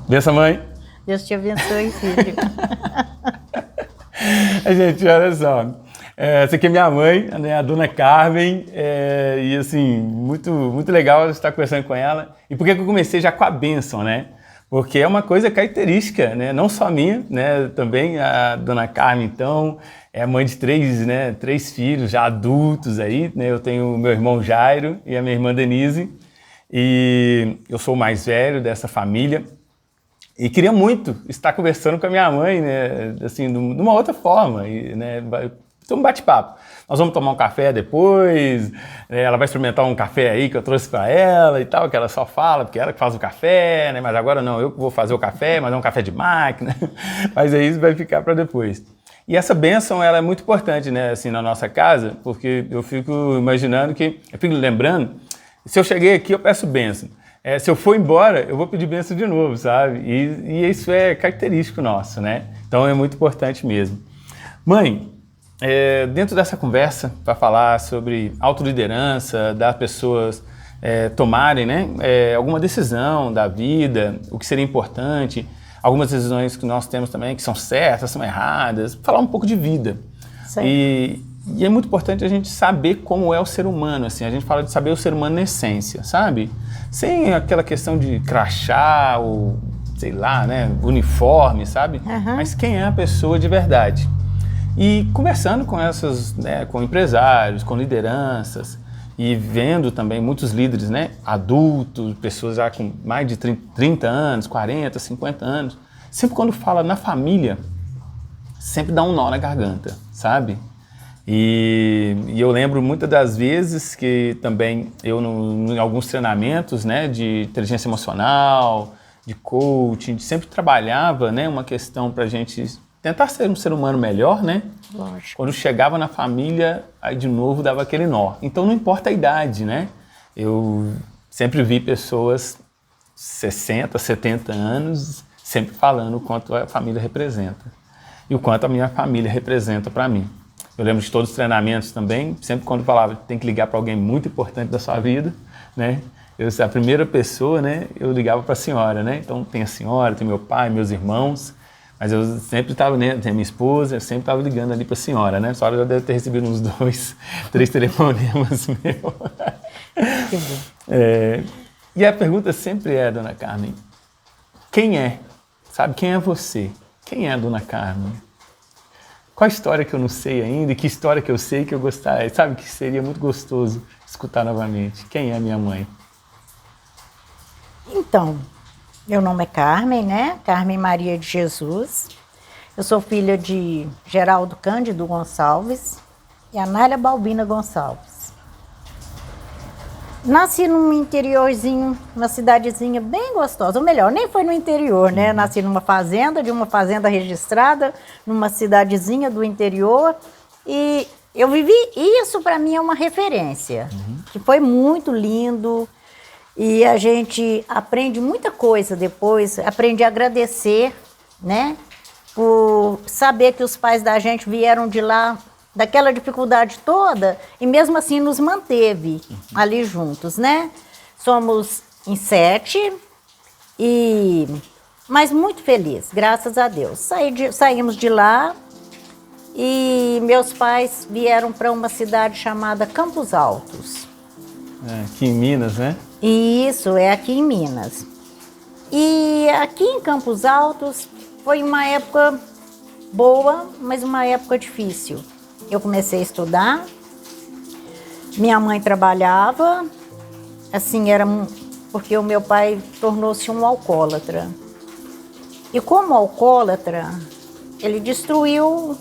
Benção, mãe. Deus te abençoe, filho. Gente, olha só. Essa aqui é minha mãe, né, a dona Carmen, e assim, muito legal estar conversando com ela. E por que eu comecei já com a bênção, né? Porque é uma coisa característica, né? Não só minha, né? Também a dona Carmen, então, é mãe de três filhos já adultos aí, né? Eu tenho o meu irmão Jairo e a minha irmã Denise, e eu sou o mais velho dessa família. E queria muito estar conversando com a minha mãe, né? Assim, de uma outra forma, né? Então, um bate-papo. Nós vamos tomar um café depois, ela vai experimentar um café aí que eu trouxe para ela e tal, que ela só fala, porque ela que faz o café, né? Mas agora não, eu que vou fazer o café, mas é um café de máquina, mas aí isso vai ficar para depois. E essa bênção, ela é muito importante, né, assim, na nossa casa, porque eu fico imaginando eu fico lembrando, se eu cheguei aqui, eu peço bênção. Se eu for embora, eu vou pedir bênção de novo, sabe? E isso é característico nosso, né? Então é muito importante mesmo. Mãe, dentro dessa conversa, para falar sobre autoliderança, das pessoas tomarem, né, alguma decisão da vida, o que seria importante, algumas decisões que nós temos também que são certas, são erradas, falar um pouco de vida. E é muito importante a gente saber como é o ser humano, assim, a gente fala de saber o ser humano na essência, sabe? Sem aquela questão de crachá ou, sei lá, né, uniforme, sabe? Uhum. Mas quem é a pessoa de verdade? E conversando com com empresários, com lideranças e vendo também muitos líderes, né, adultos, pessoas já com mais de 30 anos, 40, 50 anos, sempre quando fala na família, sempre dá um nó na garganta, sabe? E eu lembro muitas das vezes que também eu, em alguns treinamentos, né, de inteligência emocional, de coaching, sempre trabalhava, né, uma questão para a gente tentar ser um ser humano melhor, né? Lógico. Quando chegava na família, aí de novo dava aquele nó. Então não importa a idade, né? Eu sempre vi pessoas 60, 70 anos sempre falando o quanto a família representa e o quanto a minha família representa para mim. Eu lembro de todos os treinamentos também, sempre quando falava tem que ligar para alguém muito importante da sua vida, né? A primeira pessoa, né? Eu ligava para a senhora, né? Então tem a senhora, tem meu pai, meus irmãos. Mas eu sempre estava, né, tem a minha esposa, eu sempre estava ligando ali para a senhora, né? A senhora já deve ter recebido uns 2, 3 telefonemas meus. Que bom. E a pergunta sempre é, dona Carmen, quem é? Sabe, quem é você? Quem é a dona Carmen? Qual a história que eu não sei ainda e que história que eu sei que eu gostaria, sabe, que seria muito gostoso escutar novamente? Quem é a minha mãe? Então, meu nome é Carmen, né? Carmen Maria de Jesus. Eu sou filha de Geraldo Cândido Gonçalves e Anália Balbina Gonçalves. Nasci num interiorzinho, uma cidadezinha bem gostosa. Ou melhor, nem foi no interior, né? Nasci numa fazenda, de uma fazenda registrada, numa cidadezinha do interior. E eu vivi, isso para mim é uma referência, que foi muito lindo. E a gente aprende muita coisa depois, aprende a agradecer, né? Por saber que os pais da gente vieram de lá, daquela dificuldade toda, e mesmo assim nos manteve ali juntos, né? Somos em 7, mas muito feliz, graças a Deus. Saímos de lá e meus pais vieram para uma cidade chamada Campos Altos. Aqui em Minas, né? Isso, é aqui em Minas. E aqui em Campos Altos foi uma época boa, mas uma época difícil. Eu comecei a estudar, minha mãe trabalhava, assim, porque o meu pai tornou-se um alcoólatra. E como alcoólatra, ele destruiu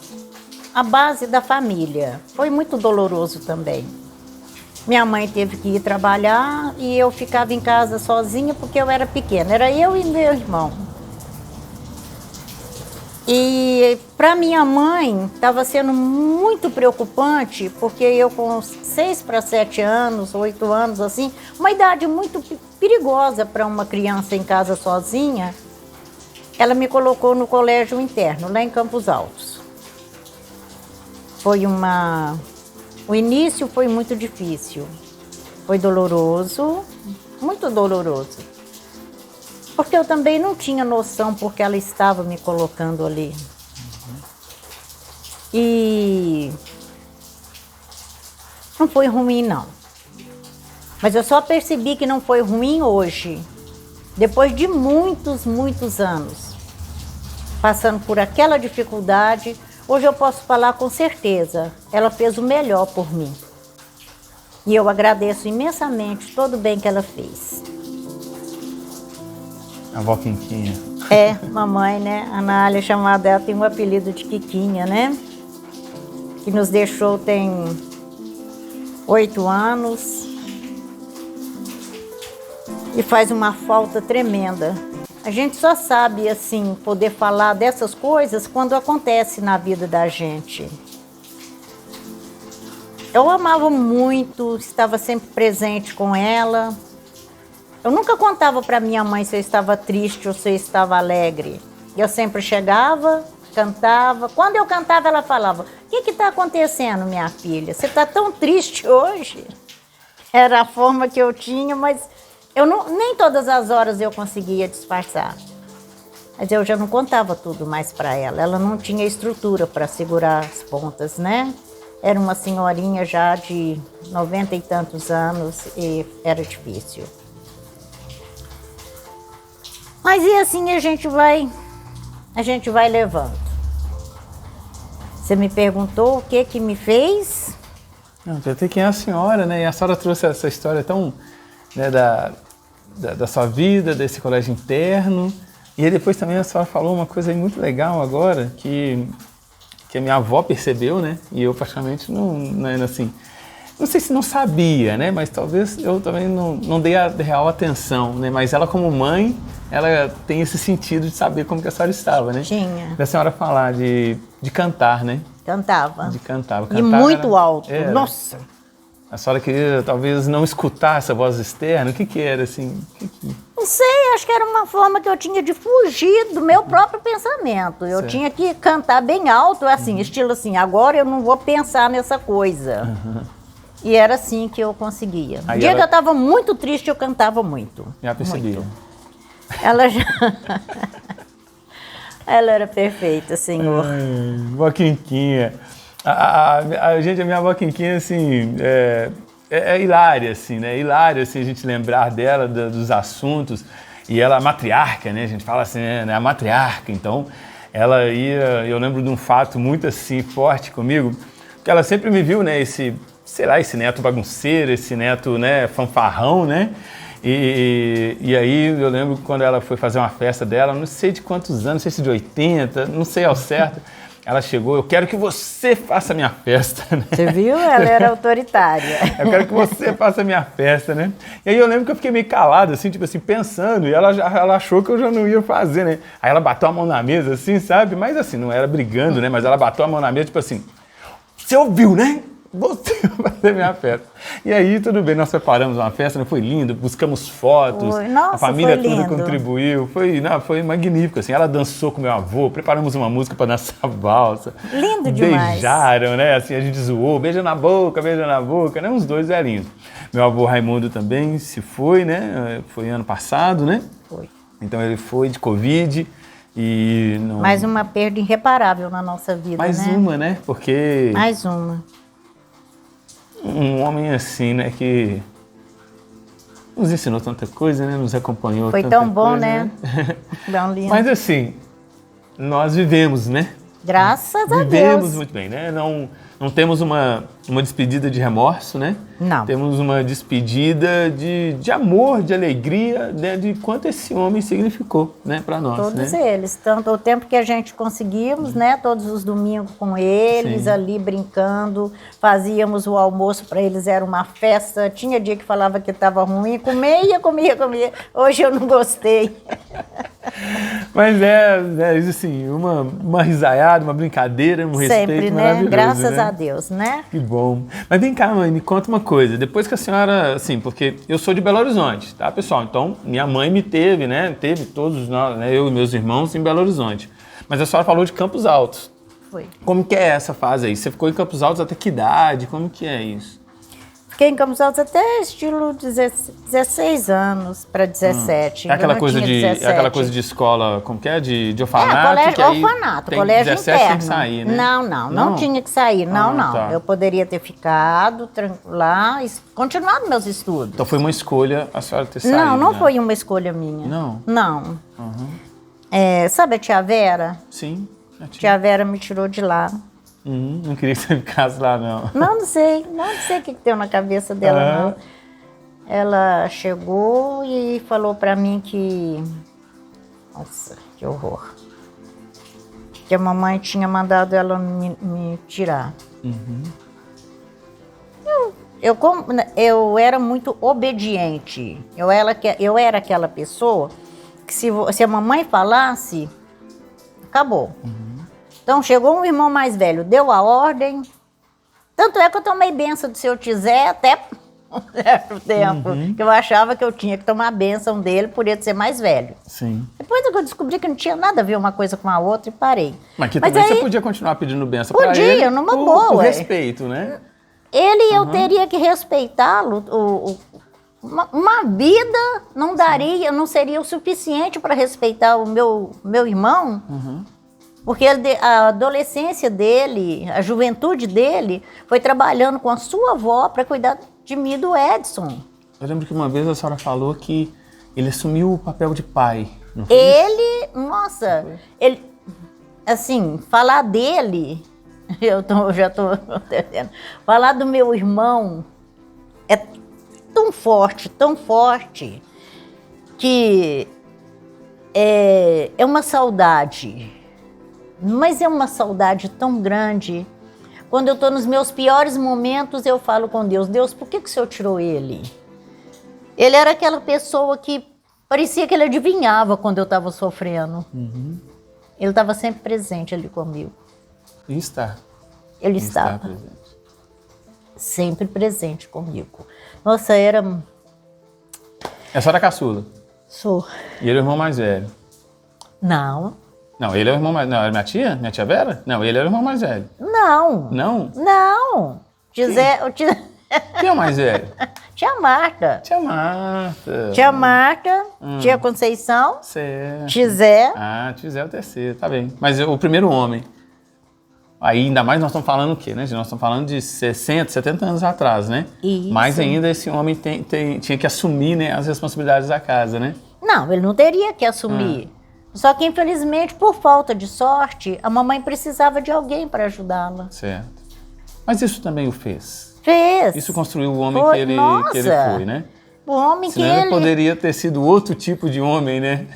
a base da família. Foi muito doloroso também. Minha mãe teve que ir trabalhar e eu ficava em casa sozinha porque eu era pequena. Era eu e meu irmão. E para minha mãe estava sendo muito preocupante porque eu com 6 para 7 anos, 8 anos assim, uma idade muito perigosa para uma criança em casa sozinha, ela me colocou no colégio interno, lá em Campos Altos. O início foi muito difícil, foi doloroso, muito doloroso. Porque eu também não tinha noção porque ela estava me colocando ali. E não foi ruim, não. Mas eu só percebi que não foi ruim hoje, depois de muitos, muitos anos, passando por aquela dificuldade. Hoje eu posso falar com certeza, ela fez o melhor por mim. E eu agradeço imensamente todo o bem que ela fez. A avó Quinquinha. É, mamãe, né? A Anália, chamada ela, tem um apelido de Quiquinha, né? Que nos deixou tem 8 anos. E faz uma falta tremenda. A gente só sabe, assim, poder falar dessas coisas quando acontece na vida da gente. Eu amava muito, estava sempre presente com ela. Eu nunca contava para minha mãe se eu estava triste ou se eu estava alegre. Eu sempre chegava, cantava. Quando eu cantava, ela falava: "O que está acontecendo, minha filha? Você está tão triste hoje?" Era a forma que eu tinha, mas nem todas as horas eu conseguia disfarçar. Mas eu já não contava tudo mais para ela. Ela não tinha estrutura para segurar as pontas, né? Era uma senhorinha já de 90 e tantos anos e era difícil. Mas e assim a gente vai levando. Você me perguntou o que me fez? Não, até quem é a senhora, né? E a senhora trouxe essa história tão, né, da sua vida, desse colégio interno. E aí depois também a senhora falou uma coisa aí muito legal agora, que a minha avó percebeu, né? E eu praticamente assim, não sei se não sabia, né? Mas talvez eu também não dei a real atenção, né? Mas ela como mãe, ela tem esse sentido de saber como que a senhora estava, né? Tinha. Da senhora falar de cantar, né? Cantava. De cantar. E muito alto. Era. Nossa! A senhora queria talvez não escutar essa voz externa? O que era, assim? Não sei, acho que era uma forma que eu tinha de fugir do meu próprio pensamento. Eu tinha que cantar bem alto, assim, estilo assim, agora eu não vou pensar nessa coisa. E era assim que eu conseguia. No dia que eu estava muito triste, eu cantava muito. Já percebi. Muito. Ela já... Ela era perfeita, senhor. Vó Quinquinha. A minha avó Quinquinha, assim, é hilária, assim, né? Hilária, assim, a gente lembrar dela, dos assuntos. E ela é matriarca, né? A gente fala assim, né? A matriarca. Então, ela ia... Eu lembro de um fato muito, assim, forte comigo, que ela sempre me viu, né? Esse neto bagunceiro, esse neto, né? Fanfarrão, né? E aí eu lembro quando ela foi fazer uma festa dela, não sei de quantos anos, não sei se de 80, não sei ao certo. Ela chegou: "Eu quero que você faça a minha festa." Você viu? Ela era autoritária. "Eu quero que você faça a minha festa", né? E aí eu lembro que eu fiquei meio calado, assim, tipo assim, pensando, e ela achou que eu já não ia fazer, né? Aí ela bateu a mão na mesa, assim, sabe? Mas assim, não era brigando, né? Mas ela bateu a mão na mesa, tipo assim: "Você ouviu, né? Você vai fazer minha festa." E aí, tudo bem, nós preparamos uma festa, né? Foi lindo, buscamos fotos, Nossa, a família foi toda lindo. Contribuiu, foi magnífico, assim, ela dançou com meu avô, preparamos uma música para dançar valsa. Lindo demais. Beijaram, né? Assim, a gente zoou, beija na boca, né? Os dois é lindo. Meu avô Raimundo também se foi, né? Foi ano passado, né? Foi. Então ele foi de Covid. E não... Mais uma perda irreparável na nossa vida, Mais né? uma, né? Porque... Mais uma. Um homem assim, né, que nos ensinou tanta coisa, né, nos acompanhou. Foi tanta tão bom, coisa, né? Tão lindo. Mas assim, nós vivemos, né? Graças a Vivemos Deus. muito bem, né? Não temos uma despedida de remorso, né? Não. Temos uma despedida de amor, de alegria, né? De quanto esse homem significou, né, para nós. Todos né? eles. Tanto o tempo que a gente conseguimos, né? Todos os domingos com eles, Sim. ali brincando. Fazíamos o almoço para eles, era uma festa. Tinha dia que falava que estava ruim, comia. Hoje eu não gostei. Mas isso assim, uma risaiada, uma brincadeira, um respeito Sempre, né? maravilhoso. Graças né? a Deus, né? Que bom. Mas vem cá, mãe, me conta uma coisa. Depois que a senhora, assim, porque eu sou de Belo Horizonte, tá, pessoal? Então, minha mãe me teve, né? Teve todos nós, né? Eu e meus irmãos em Belo Horizonte. Mas a senhora falou de Campos Altos. Foi. Como que é essa fase aí? Você ficou em Campos Altos até que idade? Como que é isso? Fiquei em Campos Altos até estilo 16 anos para 17. É aquela coisa, aquela coisa de escola, como que é? De orfanato? Colégio, orfanato, colégio 17 interno. tem que sair, né? Não tinha que sair, não. Tá. Eu poderia ter ficado lá e continuado meus estudos. Então foi uma escolha a senhora ter saído, Não né? foi uma escolha minha. Não? Não. Sabe a tia Vera? Sim. Tia Vera me tirou de lá. Não queria que você ficasse lá, não. Não sei o que deu na cabeça dela, não. Ela chegou e falou pra mim que... Nossa, que horror. Que a mamãe tinha mandado ela me tirar. Eu era muito obediente. Eu era aquela pessoa que se a mamãe falasse, acabou. Então chegou um irmão mais velho, deu a ordem. Tanto é que eu tomei benção do seu Tizé até um certo tempo. Que eu achava que eu tinha que tomar a benção dele por ele ser mais velho. Sim. Depois eu descobri que não tinha nada a ver uma coisa com a outra e parei. Mas que também você podia continuar pedindo benção pra ele. Podia, numa boa. Por respeito, né? Eu teria que respeitá-lo. Uma vida não seria o suficiente para respeitar o meu irmão. Porque a adolescência dele, a juventude dele, foi trabalhando com a sua avó para cuidar de mim e do Edson. Eu lembro que uma vez a senhora falou que ele assumiu o papel de pai. Não foi Ele, assim, falar dele, já tô entendendo. Falar do meu irmão é tão forte, que é uma saudade. Mas é uma saudade tão grande. Quando eu estou nos meus piores momentos, eu falo com Deus, Deus, por que o Senhor tirou ele? Ele era aquela pessoa que parecia que ele adivinhava quando eu estava sofrendo. Ele estava sempre presente ali comigo. E está. Ele estava presente. Sempre presente comigo. Nossa, era... É só da caçula? Sou. E ele é o irmão mais velho? Não. Não, ele é o irmão mais... Não, era minha tia? Minha tia Vera? Não, ele era o irmão mais velho. Não. Não? Não. Quem é o mais velho? Tia Marta. Tia Marta. Tia Marta, tia Conceição, Certo. Tizé. Tizé é o terceiro, tá bem. Mas o primeiro homem. Aí, ainda mais nós estamos falando o quê, né? Nós estamos falando de 60, 70 anos atrás, né? Isso. Mas ainda esse homem tinha que assumir, né, as responsabilidades da casa, né? Não, ele não teria que assumir. Só que, infelizmente, por falta de sorte, a mamãe precisava de alguém para ajudá-la. Certo. Mas isso também o fez? Fez. Isso construiu o homem que ele foi, né? O homem Senão que ele poderia ter sido outro tipo de homem, né?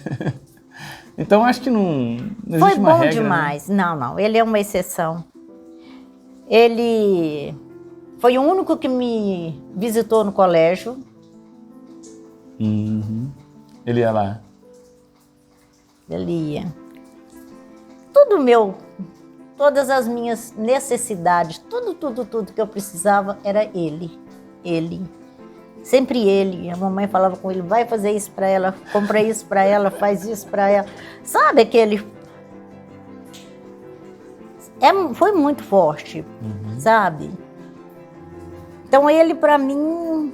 Então, acho que não existe foi uma bom regra, demais. Né? Não, ele é uma exceção. Ele foi o único que me visitou no colégio. Ele ia lá. Ele ia. Todas as minhas necessidades, tudo que eu precisava era ele. Sempre ele. A mamãe falava com ele, vai fazer isso para ela, compra isso para ela, faz isso para ela. Sabe aquele... foi muito forte, sabe? Então ele para mim...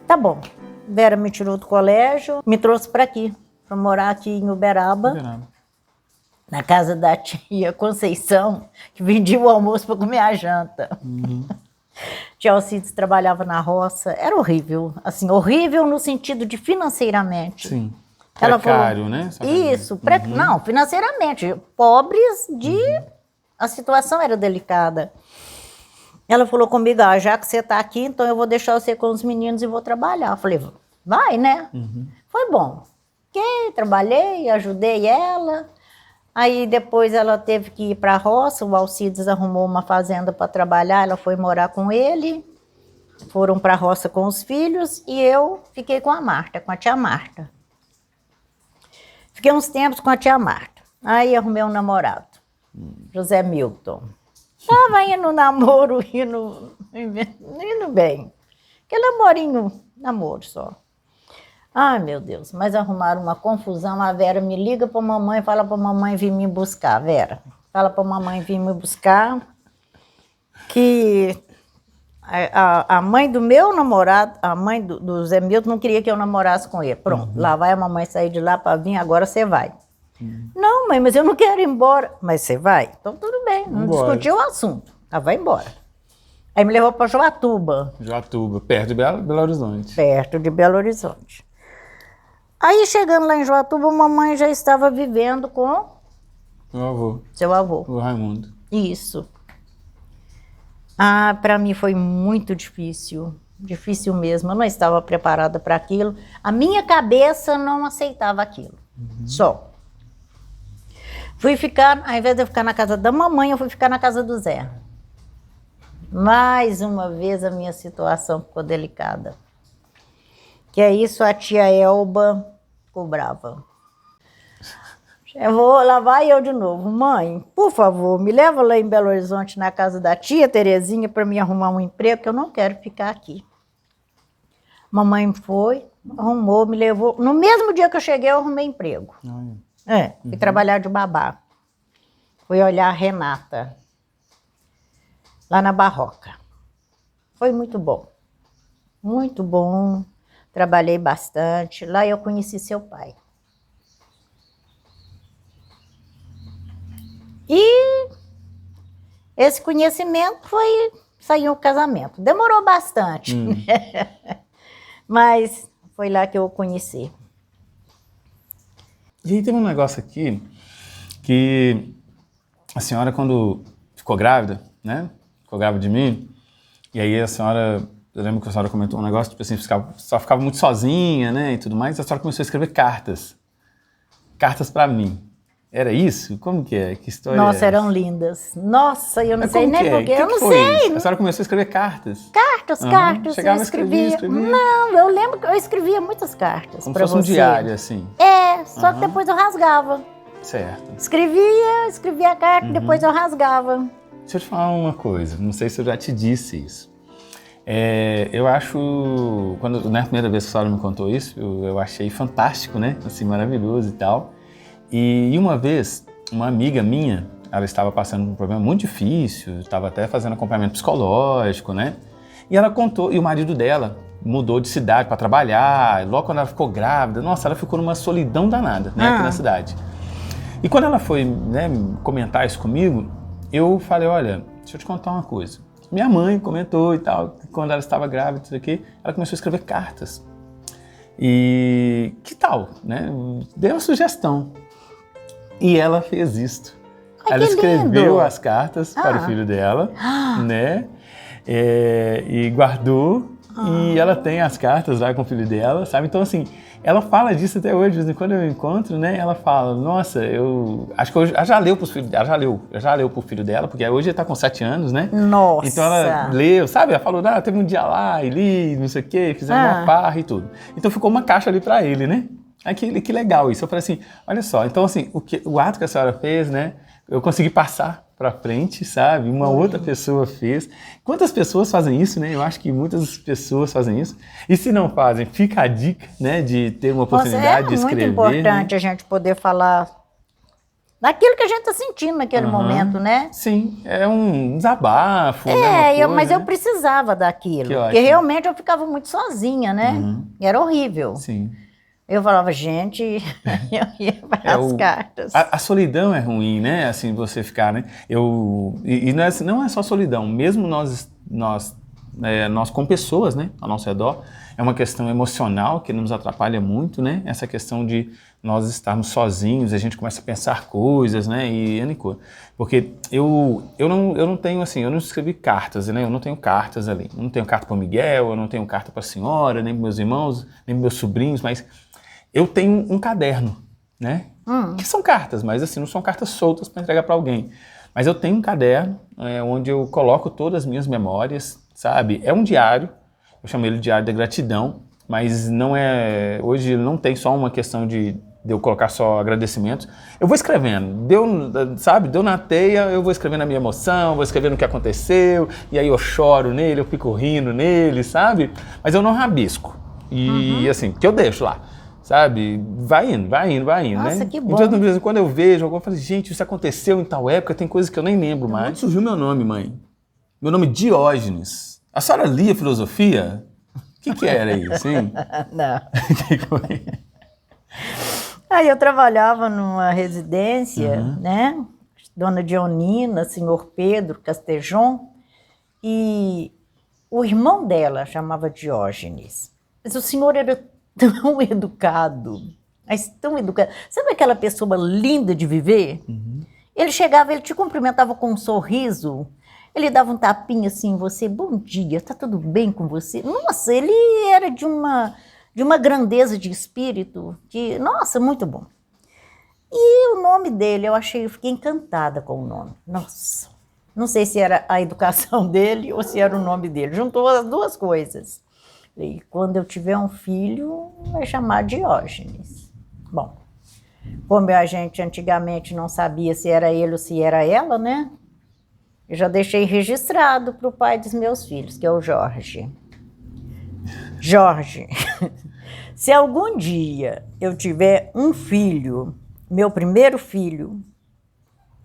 Tá bom. Vera me tirou do colégio, me trouxe para aqui. Para morar aqui em Uberaba, na casa da tia Conceição, que vendia o almoço para comer a janta. Tia Alcides trabalhava na roça, era horrível, assim, horrível no sentido de financeiramente. Sim, Ela precário, falou, né? Isso, não, financeiramente, pobres a situação era delicada. Ela falou comigo, já que você está aqui, então eu vou deixar você com os meninos e vou trabalhar. Eu falei, vai, né? Foi bom. Trabalhei, ajudei ela. Aí depois ela teve que ir para a roça, o Alcides arrumou uma fazenda para trabalhar, ela foi morar com ele. Foram para a roça com os filhos e eu fiquei com a tia Marta. Fiquei uns tempos com a tia Marta. Aí arrumei um namorado, José Milton. Tava indo namoro, indo bem. Aquele namoro só. Ai, meu Deus, mas arrumaram uma confusão. A Vera me liga para a mamãe, fala para a mamãe vir me buscar. Vera, fala para a mamãe vir me buscar, que A mãe do meu namorado, a mãe do Zé Milton não queria que eu namorasse com ele. Pronto, lá vai a mamãe sair de lá para vir, agora você vai. Não, mãe, mas eu não quero ir embora. Mas você vai? Então tudo bem, não discutiu o assunto. Ela vai embora. Aí me levou para Joatuba. Joatuba, perto de Belo Horizonte. Perto de Belo Horizonte. Aí chegando lá em Joatuba, a mamãe já estava vivendo com Meu avô. Seu avô. O Raimundo. Isso. Ah, para mim foi muito difícil. Difícil mesmo. Eu não estava preparada para aquilo. A minha cabeça não aceitava aquilo. Só. Fui ficar, ao invés de eu ficar na casa da mamãe, eu fui ficar na casa do Zé. Mais uma vez a minha situação ficou delicada. Que é isso, a tia Elba ficou brava. Lá vai eu de novo. Mãe, por favor, me leva lá em Belo Horizonte, na casa da tia Terezinha, para me arrumar um emprego, que eu não quero ficar aqui. Mamãe foi, arrumou, me levou. No mesmo dia que eu cheguei, eu arrumei emprego. Fui trabalhar de babá. Fui olhar a Renata, lá na Barroca. Foi muito bom. Muito bom. Trabalhei bastante. Lá eu conheci seu pai. E esse conhecimento saiu o casamento. Demorou bastante, mas foi lá que eu o conheci. E aí tem um negócio aqui que a senhora, quando ficou grávida, né? Ficou grávida de mim, e aí a senhora, eu lembro que a senhora comentou um negócio, tipo assim, só ficava muito sozinha, né? E tudo mais, e a senhora começou a escrever cartas. Cartas para mim. Era isso? Como que é? Que história Nossa, é eram lindas. Nossa, eu não sei nem porquê. Eu não sei. Isso? A senhora começou a escrever cartas? Cartas, Chegava eu escrevia. escrevia. Não, eu lembro que eu escrevia muitas cartas. Como para se fosse você. um diário, assim. Só que depois eu rasgava. Certo. Escrevia a carta, depois eu rasgava. Deixa eu te falar uma coisa, não sei se eu já te disse isso. Eu acho, na primeira vez que a senhora me contou isso, eu achei fantástico, né? Assim, maravilhoso e tal. E uma vez, uma amiga minha, ela estava passando por um problema muito difícil, estava até fazendo acompanhamento psicológico, né? E ela contou, e o marido dela mudou de cidade para trabalhar, logo quando ela ficou grávida, nossa, ela ficou numa solidão danada, né, aqui na cidade. E quando ela foi, né, comentar isso comigo, eu falei, olha, deixa eu te contar uma coisa. Minha mãe comentou e tal, que quando ela estava grávida, isso aqui, ela começou a escrever cartas. E que tal, né? Dei uma sugestão. E ela fez isto. Ela escreveu as cartas para o filho dela, né? E guardou. E ela tem as cartas lá com o filho dela, sabe? Então, assim, ela fala disso até hoje. De vez em quando eu encontro, né? Ela fala, nossa, eu acho que ela já leu para os filhos dela, já leu para o filho dela, porque hoje ele está com 7 anos, né? Nossa! Então ela leu, sabe? Ela falou, teve um dia lá e li, não sei o quê, fizemos uma farra e tudo. Então ficou uma caixa ali para ele, né? Aí que legal isso. Eu falei assim, olha só, então assim, o ato que a senhora fez, né? Eu consegui passar para frente, sabe? Uma outra pessoa fez. Quantas pessoas fazem isso, né? Eu acho que muitas pessoas fazem isso. E se não fazem, fica a dica, né? De ter uma oportunidade de escrever. É muito importante, né? A gente poder falar daquilo que a gente está sentindo naquele momento, né? Sim, é um desabafo. Coisa, mas eu precisava daquilo. Porque realmente eu ficava muito sozinha, né? Era horrível. Sim. Eu falava, gente, eu ia para as cartas. A solidão é ruim, né? Assim, você ficar, né? Não é só solidão, mesmo nós com pessoas, né? Ao nosso redor, é uma questão emocional que nos atrapalha muito, né? Essa questão de nós estarmos sozinhos, a gente começa a pensar coisas, né? Porque eu não tenho, assim, eu não escrevi cartas, né? Eu não tenho cartas ali. Eu não tenho carta para o Miguel, eu não tenho carta para a senhora, nem para meus irmãos, nem para meus sobrinhos, mas eu tenho um caderno, né? Que são cartas, mas assim, não são cartas soltas para entregar para alguém. Mas eu tenho um caderno onde eu coloco todas as minhas memórias, sabe? É um diário, eu chamo ele de diário da gratidão, mas hoje não tem só uma questão de eu colocar só agradecimentos. Eu vou escrevendo, deu na teia, eu vou escrevendo a minha emoção, vou escrevendo o que aconteceu, e aí eu choro nele, eu fico rindo nele, sabe? Mas eu não rabisco. E assim, que eu deixo lá. Sabe? Vai indo, Nossa, né? que bom. Então, quando eu vejo alguma coisa, gente, isso aconteceu em tal época, tem coisas que eu nem lembro mais. Onde surgiu meu nome, mãe? Meu nome é Diógenes. A senhora lia filosofia? O que era isso, hein? Não. Que foi? Aí eu trabalhava numa residência, né? Dona Dionina, senhor Pedro Castejon, e o irmão dela chamava Diógenes. Mas o senhor era tão educado, mas tão educado. Sabe aquela pessoa linda de viver? Ele chegava, ele te cumprimentava com um sorriso, ele dava um tapinha assim em você, bom dia, tá tudo bem com você? Nossa, ele era de uma grandeza de espírito, que, nossa, muito bom. E o nome dele, eu fiquei encantada com o nome. Nossa, não sei se era a educação dele ou se era o nome dele. Juntou as duas coisas. E quando eu tiver um filho, vai chamar Diógenes. Bom, como a gente antigamente não sabia se era ele ou se era ela, né? Eu já deixei registrado para o pai dos meus filhos, que é o Jorge. Jorge, se algum dia eu tiver um filho, meu primeiro filho,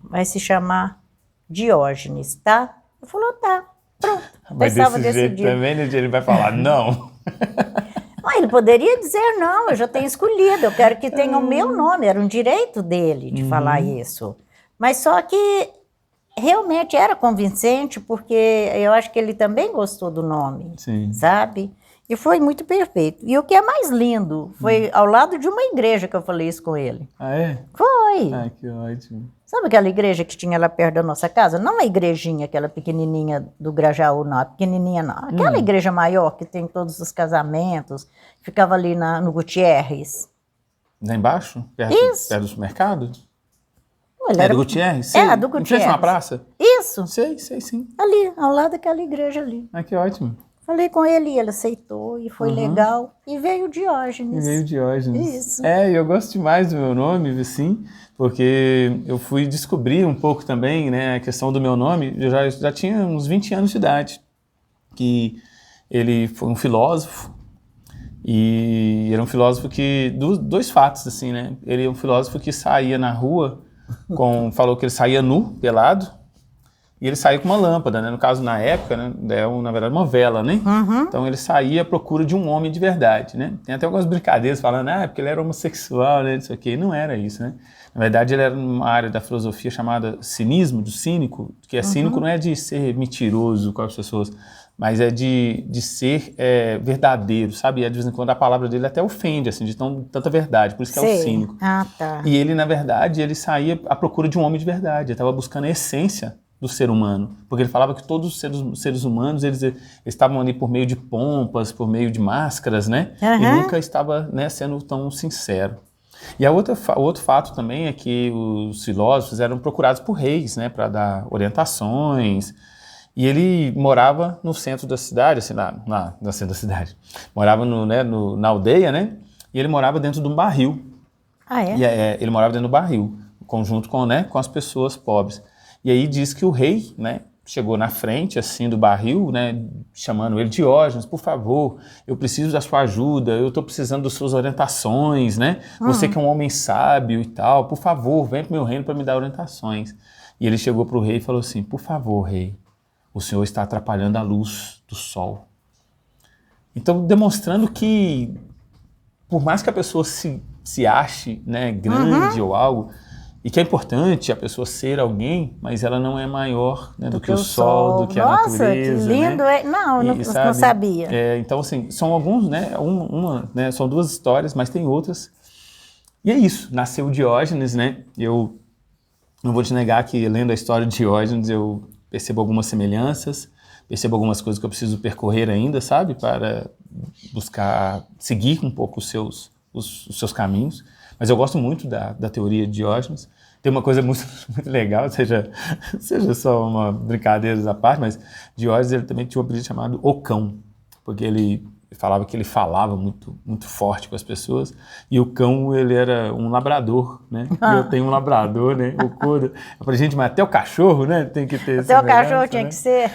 vai se chamar Diógenes, tá? Ele falou, tá, pronto. Mas desse jeito também, né, ele vai falar não. Ele poderia dizer não, eu já tenho escolhido, eu quero que tenha o meu nome, era um direito dele de falar isso. Mas só que realmente era convincente, porque eu acho que ele também gostou do nome, Sim. sabe? E foi muito perfeito. E o que é mais lindo, foi ao lado de uma igreja que eu falei isso com ele. Ah, é? Foi. Ah, que ótimo. Sabe aquela igreja que tinha lá perto da nossa casa? Não a igrejinha, aquela pequenininha do Grajaú, não. A pequenininha não. Aquela igreja maior que tem todos os casamentos. Ficava ali no Gutierrez. Lá embaixo? Perto do supermercado? Olha, Do Gutierrez? Sei. É, do em frente Gutierrez. a uma praça? Isso. Sei sim. Ali, ao lado daquela igreja ali. Ah, que ótimo. Falei com ele e ele aceitou e foi legal. E veio o Diógenes. E veio Diógenes. Isso. É, eu gosto demais do meu nome, assim, porque eu fui descobrir um pouco também, né, a questão do meu nome. Eu já tinha uns 20 anos de idade, que ele foi um filósofo, e era um filósofo que, dois fatos, assim, né, ele é um filósofo que saía na rua, falou que ele saía nu, pelado, e ele saía com uma lâmpada, né? No caso, na época, né? Na verdade, uma vela, né? Então ele saía à procura de um homem de verdade, né? Tem até algumas brincadeiras falando, porque ele era homossexual, né? Isso aqui. Não era isso, né? Na verdade, ele era numa área da filosofia chamada cinismo, do cínico, que é cínico não é de ser mentiroso com as pessoas, mas é de ser verdadeiro, sabe? E de vez em quando a palavra dele até ofende, assim, de tanta verdade, por isso que é o cínico. Ah, tá. E ele, na verdade, ele saía à procura de um homem de verdade, ele estava buscando a essência do ser humano, porque ele falava que todos os seres humanos, eles estavam ali por meio de pompas, por meio de máscaras, né? E nunca estava, né, sendo tão sincero. E o outro fato também é que os filósofos eram procurados por reis, né, para dar orientações, e ele morava no centro da cidade, assim, no centro da cidade, morava na aldeia, né, e ele morava dentro de um barril. Ah, é? E ele morava dentro do barril, junto com as pessoas pobres. E aí diz que o rei, né, chegou na frente, assim, do barril, né, chamando ele, Diógenes, por favor, eu preciso da sua ajuda, eu estou precisando das suas orientações, né, você que é um homem sábio e tal, por favor, vem para o meu reino para me dar orientações. E ele chegou para o rei e falou assim, por favor, rei, o senhor está atrapalhando a luz do sol. Então, demonstrando que, por mais que a pessoa se ache, né, grande ou algo, e que é importante a pessoa ser alguém, mas ela não é maior, né, do que o sol, do que a natureza. Nossa, que lindo! Né? Não sabia. Então, assim, são alguns, né, né, são duas histórias, mas tem outras. E é isso, nasceu o Diógenes, né? Eu não vou te negar que, lendo a história de Diógenes, eu percebo algumas semelhanças, percebo algumas coisas que eu preciso percorrer ainda, sabe? Para buscar seguir um pouco os seus caminhos. Mas eu gosto muito da teoria de Diógenes. Tem uma coisa muito, muito legal, seja só uma brincadeira à parte, mas Diógenes ele também tinha um apelido chamado O Cão, porque ele Ele falava que ele falava muito, muito forte com as pessoas. E o cão, ele era um labrador, né? E eu tenho um labrador, né? O Koda. Eu falei, gente, mas até o cachorro, né? Tem que ter esse Até o cachorro né? tinha que ser.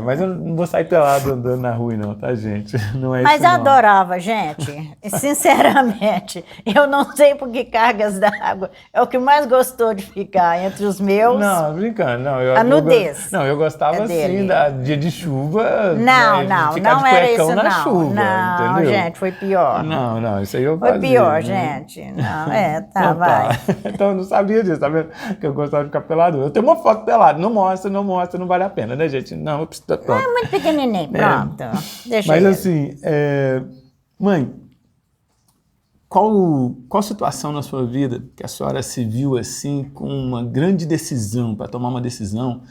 Mas eu não vou sair pelado andando na rua, não, tá, gente? Não é Mas isso, não. adorava, gente. Sinceramente, eu não sei por que cargas d'água é o que mais gostou de ficar entre os meus. Não, brincando, não. A nudez. Eu gostava assim, dia de chuva. Não, né, não, ficar não de era cuecão isso, na não. chuva, Não, entendeu? gente, foi pior. Não, isso aí eu Foi fazia, pior, né? gente. Não, tá, Então, vai. Então eu não sabia disso, tá vendo? Que eu gostava de ficar pelado. Eu tenho uma foto pelado, não mostra, não vale a pena, né, gente? Não, eu preciso. Pronto. É muito pequenininho, pronto. Deixa Mas ele. assim, mãe, qual situação na sua vida que a senhora se viu assim com uma grande decisão, para tomar uma decisão,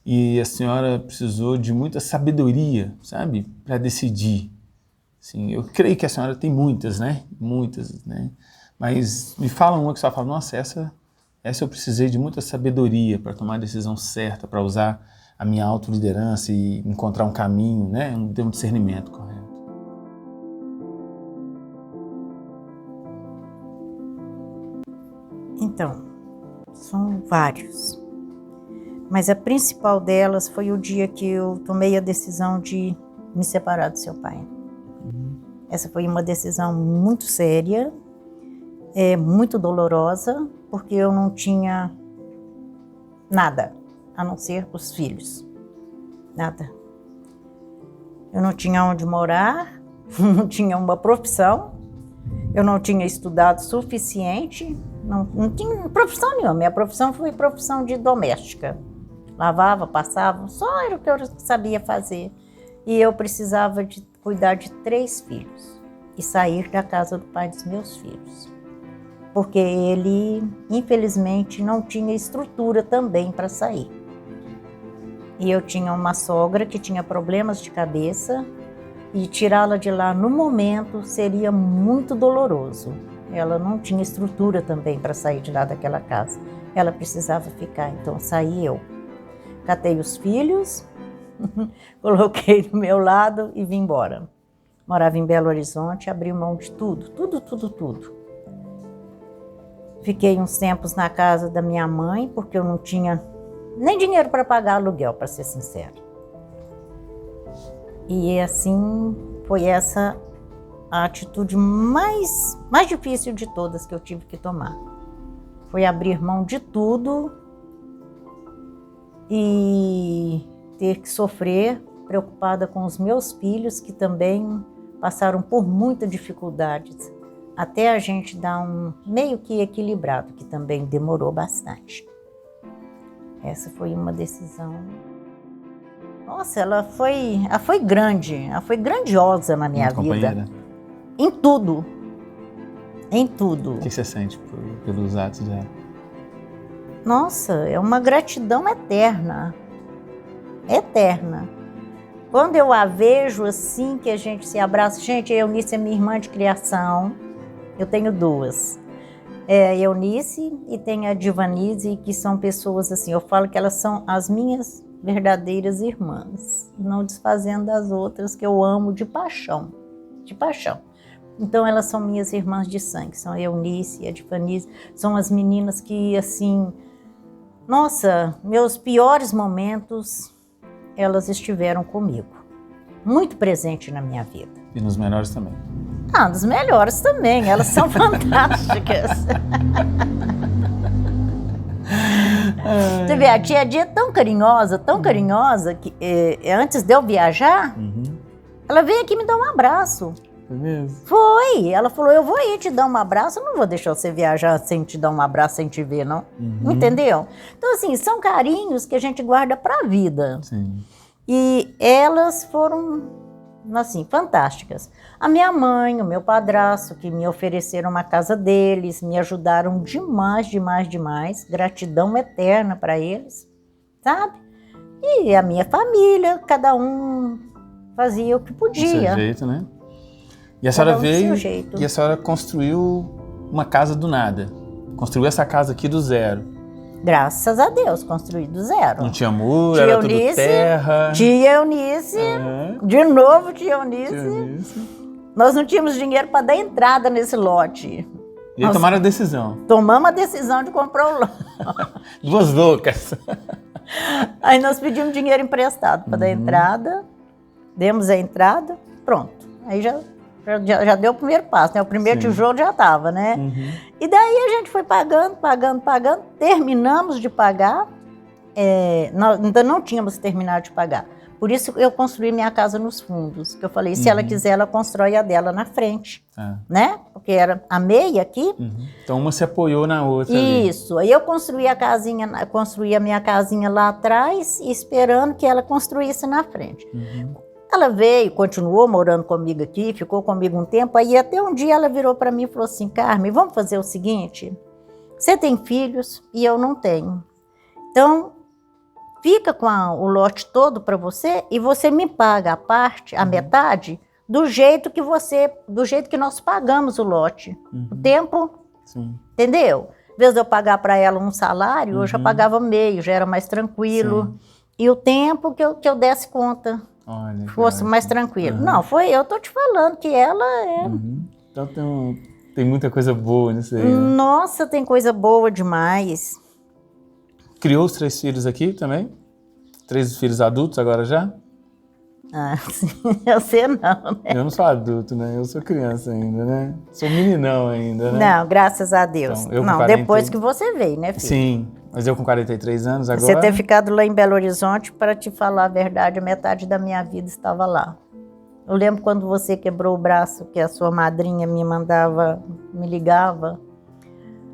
e a senhora precisou de muita sabedoria, sabe, para decidir? Assim, eu creio que a senhora tem muitas, né? Muitas, né? Mas me fala uma que a senhora fala, nossa, essa eu precisei de muita sabedoria para tomar a decisão certa, para usar a minha autoliderança e encontrar um caminho, né? Ter um discernimento correto. Então, são vários. Mas a principal delas foi o dia que eu tomei a decisão de me separar do seu pai. Essa foi uma decisão muito séria, muito dolorosa, porque eu não tinha nada, a não ser os filhos. Nada. Eu não tinha onde morar, não tinha uma profissão, eu não tinha estudado suficiente, não tinha profissão nenhuma. Minha profissão foi profissão de doméstica. Lavava, passava, só era o que eu sabia fazer. E eu precisava de cuidar de 3 filhos e sair da casa do pai dos meus filhos. Porque ele, infelizmente, não tinha estrutura também para sair. E eu tinha uma sogra que tinha problemas de cabeça e tirá-la de lá no momento seria muito doloroso. Ela não tinha estrutura também para sair de lá daquela casa. Ela precisava ficar, então saí eu. Catei os filhos, coloquei do meu lado e vim embora. Morava em Belo Horizonte, abri mão de tudo. Fiquei uns tempos na casa da minha mãe, porque eu não tinha nem dinheiro para pagar aluguel, para ser sincera. E assim, foi essa a atitude mais difícil de todas que eu tive que tomar. Foi abrir mão de tudo e ter que sofrer, preocupada com os meus filhos, que também passaram por muitas dificuldades, até a gente dar um meio que equilibrado, que também demorou bastante. Essa foi uma decisão... Nossa, ela foi grande, ela foi grandiosa na minha vida. Companheira? Em tudo. Em tudo. O que você sente pelos atos dela? Nossa, é uma gratidão eterna. Eterna. Quando eu a vejo assim, que a gente se abraça... Gente, a Eunice é minha irmã de criação. Eu tenho 2. A Eunice e tem a Divanise, que são pessoas assim, eu falo que elas são as minhas verdadeiras irmãs, não desfazendo das outras que eu amo de paixão, de paixão. Então elas são minhas irmãs de sangue, são a Eunice e a Divanise, são as meninas que assim, nossa, meus piores momentos, elas estiveram comigo, muito presente na minha vida. E nos melhores também. Ah, dos melhores também, elas são fantásticas. Você vê, a tia Dia é tão carinhosa, que antes de eu viajar, ela veio aqui me dar um abraço. Foi mesmo? Foi, ela falou, eu vou ir te dar um abraço, eu não vou deixar você viajar sem te dar um abraço, sem te ver, não. Entendeu? Então, assim, são carinhos que a gente guarda pra vida. Sim. E elas foram, assim, fantásticas. A minha mãe, o meu padrasto, que me ofereceram uma casa deles, me ajudaram demais, demais, demais. Gratidão eterna para eles, sabe? E a minha família, cada um fazia o que podia. Do seu jeito, né? E a senhora veio do seu jeito. E a senhora construiu uma casa do nada. Construiu essa casa aqui do zero. Graças a Deus, construí do zero. Não tinha muro, era tudo terra. Tia Eunice, de novo tia Eunice. Nós não tínhamos dinheiro para dar entrada nesse lote. E aí tomaram a decisão. Tomamos a decisão de comprar o lote. Duas loucas. Aí nós pedimos dinheiro emprestado para dar entrada, demos a entrada, pronto. Aí já deu o primeiro passo, né? O primeiro tijolo já estava, né? E daí a gente foi pagando, terminamos de pagar, nós ainda não tínhamos terminado de pagar. Por isso eu construí minha casa nos fundos, que eu falei, se ela quiser, ela constrói a dela na frente, né? Porque era a meia aqui. Então uma se apoiou na outra. Isso, aí eu construí a minha casinha lá atrás, esperando que ela construísse na frente. Ela veio, continuou morando comigo aqui, ficou comigo um tempo, aí até um dia ela virou para mim e falou assim, Carmen, vamos fazer o seguinte, você tem filhos e eu não tenho, então fica com o lote todo para você e você me paga a parte, a metade, do jeito que nós pagamos o lote. O tempo, entendeu? Às vezes eu pagar para ela um salário, eu já pagava meio, já era mais tranquilo. E o tempo que eu desse conta, fosse mais tranquilo. Não, eu tô te falando que ela é... Então tem muita coisa boa nisso aí, né? Nossa, tem coisa boa demais. Criou os 3 filhos aqui também? 3 filhos adultos agora já? Ah, sim, você não, né? Eu não sou adulto, né? Eu sou criança ainda, né? Sou meninão ainda, né? Não, graças a Deus. Então, não, 40... depois que você veio, né, filho? Sim, mas eu com 43 anos agora... Você ter ficado lá em Belo Horizonte, para te falar a verdade, a metade da minha vida estava lá. Eu lembro quando você quebrou o braço, que a sua madrinha me ligava.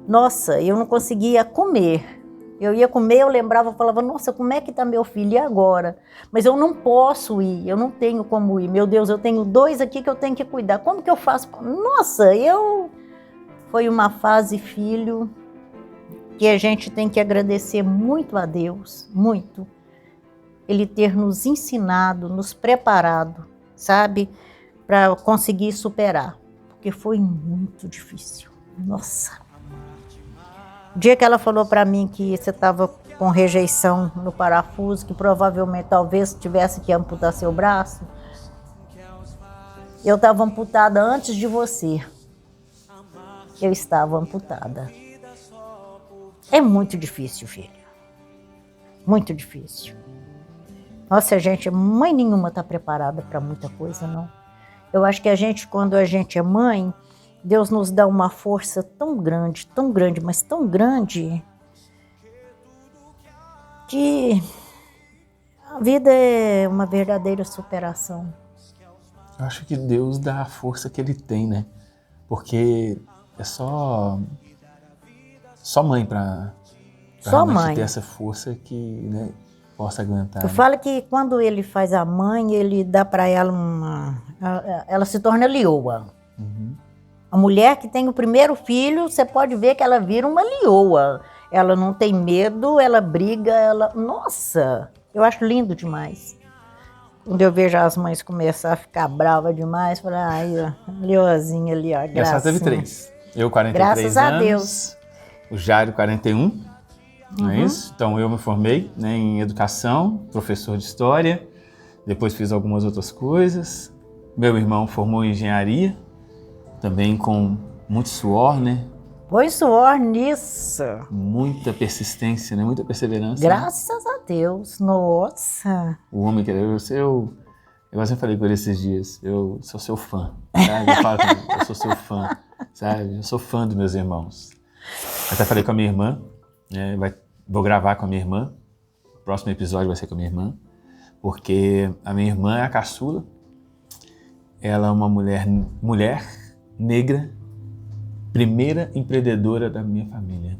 Nossa, eu não conseguia comer. Eu ia comer, eu lembrava, eu falava, nossa, como é que tá meu filho? E agora? Mas eu não posso ir, eu não tenho como ir. Meu Deus, eu tenho 2 aqui que eu tenho que cuidar. Como que eu faço? Nossa, foi uma fase, filho, que a gente tem que agradecer muito a Deus, muito. Ele ter nos ensinado, nos preparado, sabe? Para conseguir superar. Porque foi muito difícil. Nossa. O dia que ela falou para mim que você estava com rejeição no parafuso, que provavelmente talvez tivesse que amputar seu braço, eu estava amputada antes de você. Eu estava amputada. É muito difícil, filho. Muito difícil. Nossa, mãe nenhuma está preparada para muita coisa, não. Eu acho que quando a gente é mãe, Deus nos dá uma força tão grande, mas tão grande, que a vida é uma verdadeira superação. Eu acho que Deus dá a força que Ele tem, né? Porque é só mãe para realmente ter essa força que, né, possa aguentar. Eu falo que quando Ele faz a mãe, Ele dá para ela ela se torna leoa. A mulher que tem o primeiro filho, você pode ver que ela vira uma leoa. Ela não tem medo, ela briga, Nossa, eu acho lindo demais. Quando eu vejo as mães começar a ficar bravas demais, falo, ai, ó, leoazinha ali, ó, gracinha. Essa teve 3. Eu, 43 graças anos. A Deus. O Jairo, 41. Não é isso? Então, eu me formei, né, em educação, professor de história. Depois fiz algumas outras coisas. Meu irmão formou em engenharia. Também com muito suor, né? Põe suor nisso. Muita persistência, né? Muita perseverança. Graças a Deus, nossa. O homem que eu sempre falei com ele esses dias, eu sou seu fã, sabe? Eu falo que eu sou seu fã, sabe? Eu sou fã dos meus irmãos. Até falei com a minha irmã, né? Vou gravar com a minha irmã. O próximo episódio vai ser com a minha irmã, porque a minha irmã é a caçula. Ela é uma mulher negra, primeira empreendedora da minha família.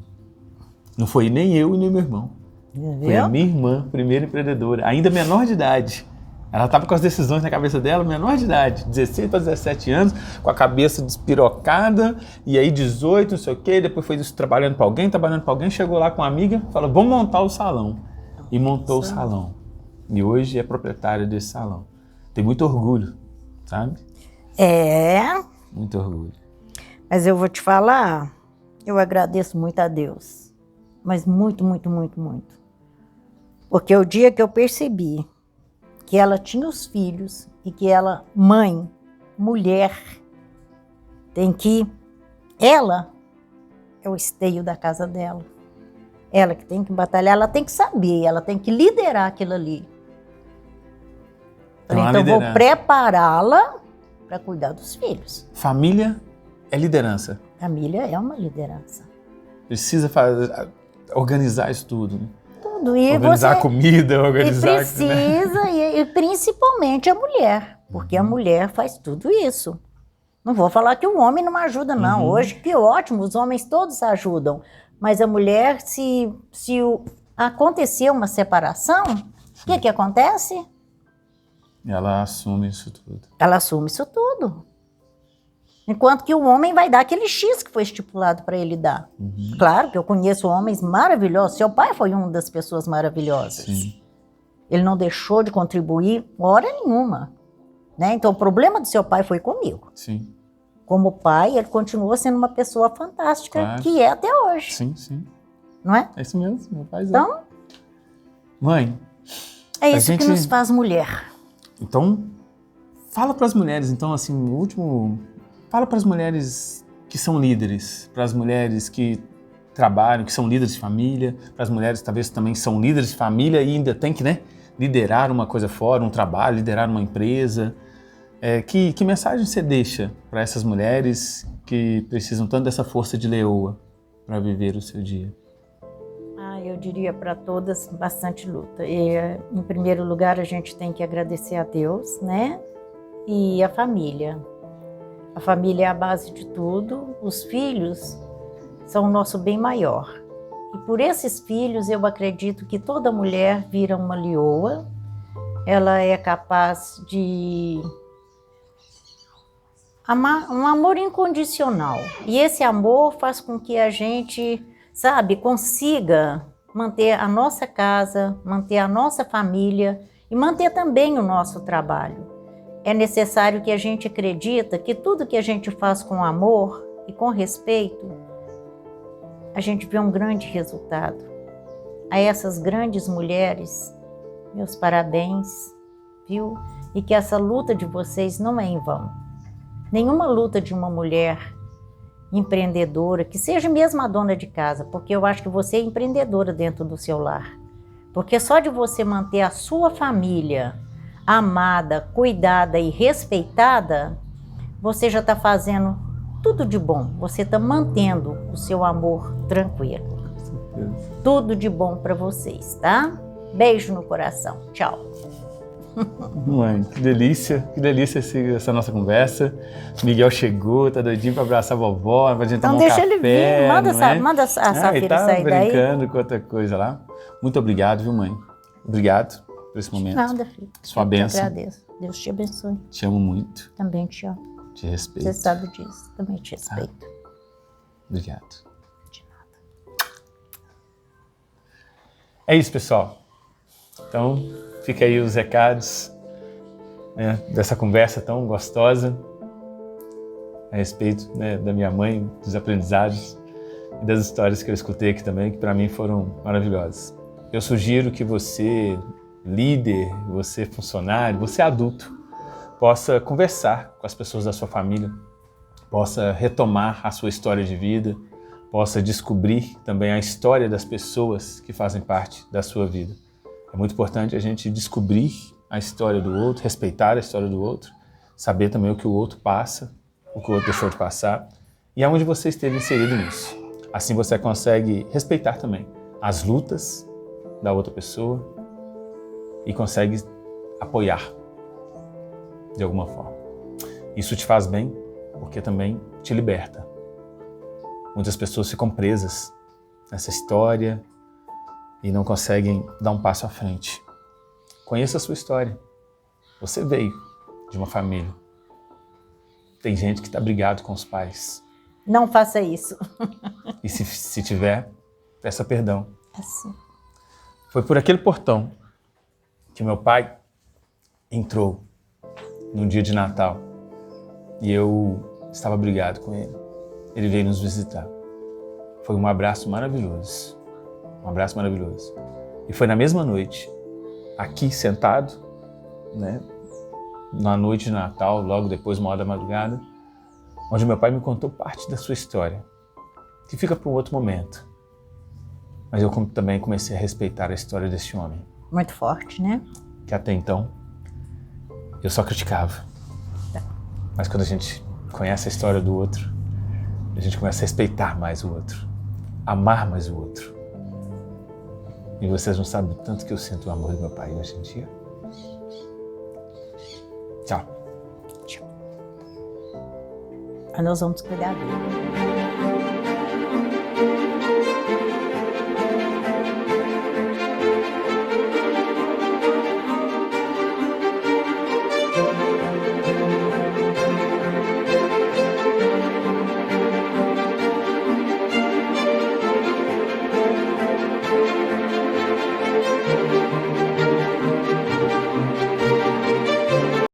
Não foi nem eu e nem meu irmão. Foi a minha irmã, primeira empreendedora, ainda menor de idade. Ela estava com as decisões na cabeça dela, menor de idade, 16 para 17 anos, com a cabeça despirocada, e aí 18, não sei o quê, depois foi trabalhando para alguém, chegou lá com uma amiga, falou, vamos montar o salão. E montou o salão. E hoje é proprietária desse salão. Tem muito orgulho, sabe? Muito orgulho. Mas eu vou te falar, eu agradeço muito a Deus. Mas muito, muito, muito, muito. Porque o dia que eu percebi que ela tinha os filhos e que ela, mãe, mulher tem que... Ela é o esteio da casa dela. Ela que tem que batalhar, ela tem que saber, ela tem que liderar aquilo ali. Então eu vou prepará-la para cuidar dos filhos. Família é liderança. Família é uma liderança. Precisa organizar isso tudo. Né? Tudo. E organizar a comida, organizar... E precisa, né? e principalmente a mulher, porque a mulher faz tudo isso. Não vou falar que o homem não ajuda, não. Hoje, que ótimo, os homens todos ajudam. Mas a mulher, se acontecer uma separação, o que acontece? Ela assume isso tudo. Ela assume isso tudo. Enquanto que o homem vai dar aquele X que foi estipulado para ele dar. Claro que eu conheço homens maravilhosos. Seu pai foi uma das pessoas maravilhosas. Sim. Ele não deixou de contribuir hora nenhuma. Né? Então o problema do seu pai foi comigo. Sim. Como pai, ele continua sendo uma pessoa fantástica, claro. Que é até hoje. Sim, sim. Não é? É isso mesmo, meu pai. Então, mãe, é isso que nos faz mulher. Então, fala para as mulheres, então, assim, o último... Fala para as mulheres que são líderes, para as mulheres que trabalham, que são líderes de família, para as mulheres talvez também são líderes de família e ainda tem que, né, liderar uma coisa fora, um trabalho, liderar uma empresa. Que mensagem você deixa para essas mulheres que precisam tanto dessa força de leoa para viver o seu dia? Eu diria para todas, bastante luta. Em primeiro lugar, a gente tem que agradecer a Deus, né? E a família. A família é a base de tudo. Os filhos são o nosso bem maior. E por esses filhos, eu acredito que toda mulher vira uma leoa. Ela é capaz de amar, um amor incondicional. E esse amor faz com que a gente, consiga manter a nossa casa, manter a nossa família e manter também o nosso trabalho. É necessário que a gente acredite que tudo que a gente faz com amor e com respeito, a gente vê um grande resultado. A essas grandes mulheres, meus parabéns, viu? E que essa luta de vocês não é em vão. Nenhuma luta de uma mulher empreendedora, que seja mesmo a dona de casa, porque eu acho que você é empreendedora dentro do seu lar. Porque só de você manter a sua família amada, cuidada e respeitada, você já está fazendo tudo de bom. Você está mantendo o seu amor tranquilo. Tudo de bom para vocês, tá? Beijo no coração. Tchau. Mãe, que delícia essa nossa conversa. Miguel chegou, tá doidinho pra abraçar a vovó, pra gente tomar um café. Então deixa ele vir, manda a Safira sair daí. Ele tá brincando com outra coisa lá. Muito obrigado, viu, mãe? Obrigado por esse momento. Nada, filho. Sua bênção. Eu agradeço. Deus te abençoe. Te amo muito. Também te amo. Te respeito. Você sabe disso. Também te respeito. Obrigado. De nada. É isso, pessoal. Então, fica aí os recados, né, dessa conversa tão gostosa a respeito, né, da minha mãe, dos aprendizados e das histórias que eu escutei aqui também, que para mim foram maravilhosas. Eu sugiro que você, líder, você funcionário, você adulto, possa conversar com as pessoas da sua família, possa retomar a sua história de vida, possa descobrir também a história das pessoas que fazem parte da sua vida. É muito importante a gente descobrir a história do outro, respeitar a história do outro, saber também o que o outro passa, o que o outro deixou de passar e aonde você esteve inserido nisso. Assim você consegue respeitar também as lutas da outra pessoa e consegue apoiar de alguma forma. Isso te faz bem porque também te liberta. Muitas pessoas ficam presas nessa história e não conseguem dar um passo à frente. Conheça a sua história. Você veio de uma família. Tem gente que está brigado com os pais. Não faça isso. E se tiver, peça perdão. Assim. Foi por aquele portão que meu pai entrou num dia de Natal e eu estava brigado com ele. Ele veio nos visitar. Foi um abraço maravilhoso. Um abraço maravilhoso. E foi na mesma noite, aqui sentado, né, na noite de Natal, logo depois, 1h da madrugada, onde meu pai me contou parte da sua história, que fica para um outro momento. Mas eu também comecei a respeitar a história desse homem. Muito forte, né? Que até então, eu só criticava. Mas quando a gente conhece a história do outro, a gente começa a respeitar mais o outro, amar mais o outro. E vocês não sabem o tanto que eu sinto o amor do meu pai hoje em dia. Tchau. Nós vamos cuidar dele.